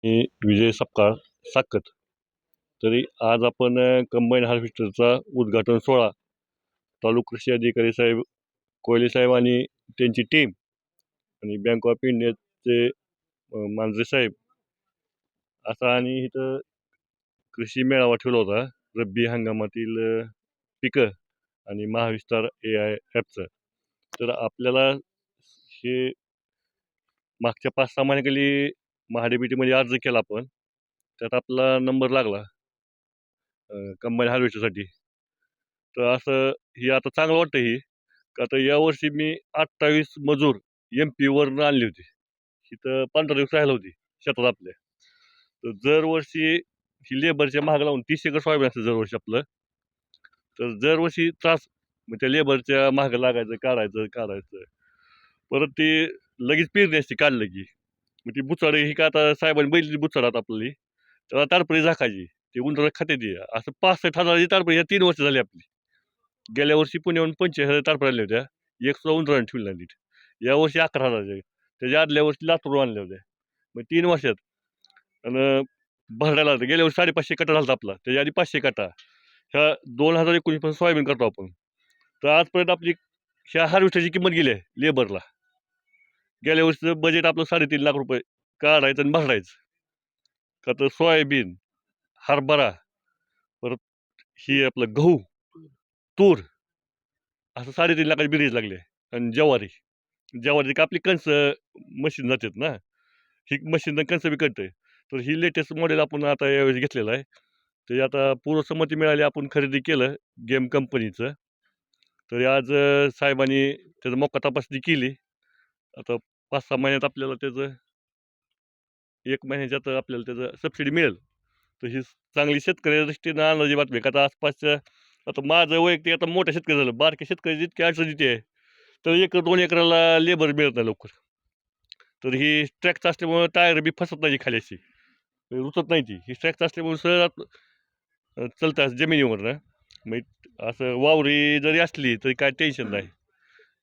मी विजय सपकाळ साकत. तरी आज आपण कंबाईन हार्वेस्टरचा उद्घाटन सोहळा तालुका कृषी अधिकारी साहेब कोयले साहेब आणि त्यांची टीम आणि बँक ऑफ इंडियाचे मांजरे साहेब असा आणि इथं कृषी मेळावा ठेवला होता रब्बी हंगामातील पिकं आणि महाविस्तार AI ॲपचं. तर आपल्याला हे मागच्या 5-6 महिन्याखाली महाडीबीटीमध्ये अर्ज केला आपण. त्यात आपला नंबर लागला कंबाईन हार्वेस्टरसाठी. तर असं ही आता चांगलं वाटतं ही, का आता यावर्षी मी 28 मजूर MP वरनं आणली होती. इथं 15 दिवस राहिली होती शेतात आपल्या. तर दरवर्षी ही लेबरच्या मागं लावून 30 एकर सोयाबीन असतं दरवर्षी आपलं. तर दरवर्षी त्रास, मग त्या लेबरच्या मागं लागायचं, काढायचं. परत ते लगेच पेरणी असते काढलं की. मग ती बुचाडे ही का आता साहेबांनी बैठली बुचाडात आपली, त्याला ताडपत्री झाकायची. ते उंदरं खाते ते. असं 65,000ची ताडपत्री या 3 वर्ष झाली आपली. गेल्या वर्षी पुण्याहून 45,000 ताडपत्री आणल्या होत्या. एक सुद्धा उंदराने ठेवली नाही नीट. यावर्षी 11,000. त्याच्या आदल्या वर्षी लातूरहून आणल्या होत्या. मग 3 वर्षात आणि भरडायला लागतं. गेल्या वर्षी 550 कट्टा झाला आपला. त्याच्या आधी 500 कट्टा. ह्या 2019 पासून सोयाबीन करतो आपण. तर आजपर्यंत आपली ह्या हार्वेस्टरची किंमत गेली आहे लेबरला. गेल्या वर्षीचं बजेट आपलं 3.5 लाख रुपये काढायचं आणि भरडायचं. का तर सोयाबीन, हरभरा, परत ही आपलं गहू, तूर असं 3.5 लाखाची बेरीज लागली आहे. आणि ज्वारी का आपली कणसं मशीन जातात ना, ही मशीननं कणसं बी कळतंय. तर ही लेटेस्ट मॉडेल आपण आता यावेळेस घेतलेलं आहे. ते आता पूर्वसंमती मिळाली, आपण खरेदी केलं गेम कंपनीचं. तरी आज साहेबांनी त्याचं मोका तपासणी केली. आता 5-6 महिन्यात आपल्याला त्याचं 1 महिन्याच्यात आपल्याला त्याचं सबसिडी मिळेल. तर ही चांगली शेतकऱ्याच्या दृष्टीनं आनंदाची बातमी आहे. का आता आसपासच्या आता माझं वैयक्तिक आता मोठा शेतकरी झालं, बारक्या शेतकऱ्याची इतकी अडचण येते आहे, तर 1-2 एकराला लेबर मिळत नाही लवकर. तर ही ट्रॅकचं असल्यामुळं टायर बी फसत नाही खाली अशी, रुचत नाही ती. ही ट्रॅकचं असल्यामुळे सहज चालतं जमिनीवरनं. मग असं वावरी जरी असली तरी काय टेन्शन नाही.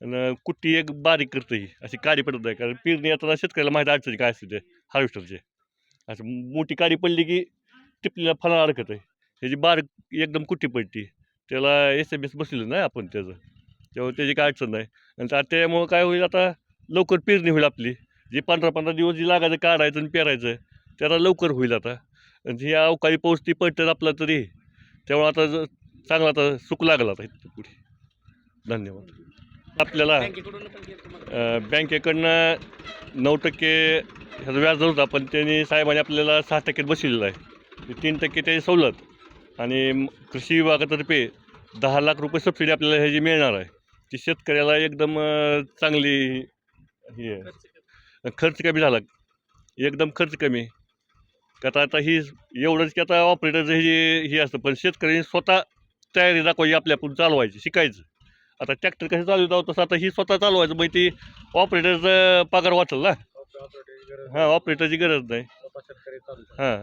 आणि कुट्टी एक बारीक करतं ही, अशी काडी पडत नाही. कारण पेरणी आता शेतकऱ्याला माहिती अडचणी काय असते ते हार्वेस्टरचे. असं मोठी काडी पडली की टिपलीला फळा अडकत आहे. ह्याची बारीक एकदम कुट्टी पडती. त्याला SMS बसलेलं नाही आपण त्याचं, त्यामुळे त्याची काय अडचण नाही. आणि त्यामुळं काय होईल, आता लवकर पेरणी होईल आपली. जे 15-15 दिवस जी लागायचं काढायचं आणि पेरायचं, त्याला लवकर होईल आता. आणि ही अवकाळी पाऊस ती पडतं आपला तरी, त्यामुळे आता चांगला आता सुख लागला आता इथं पुढे. धन्यवाद. आपल्याला बँकेकडनं 9% ह्याचं व्याज होतं, पण त्यांनी साहेबांनी आपल्याला 6% बसविलेलं आहे. 3% त्याची सवलत आणि कृषी विभागातर्फे 10 लाख रुपये सबसिडी आपल्याला ह्याची मिळणार आहे. ती शेतकऱ्याला एकदम चांगली ही आहे. खर्च कमी झाला, एकदम खर्च कमी. का आता ही एवढंच की आता ऑपरेटरचं हे असतं, पण शेतकऱ्यांनी स्वतः तयारी दाखवायची, आपल्याकडून चालवायची, शिकायचं. आता ट्रॅक्टर कसं चालवत आहोत तसं आता ही स्वतः चालवायचं, मग ती ऑपरेटरचा पगार वाचल ना. हां, ऑपरेटरची गरज नाही. हां.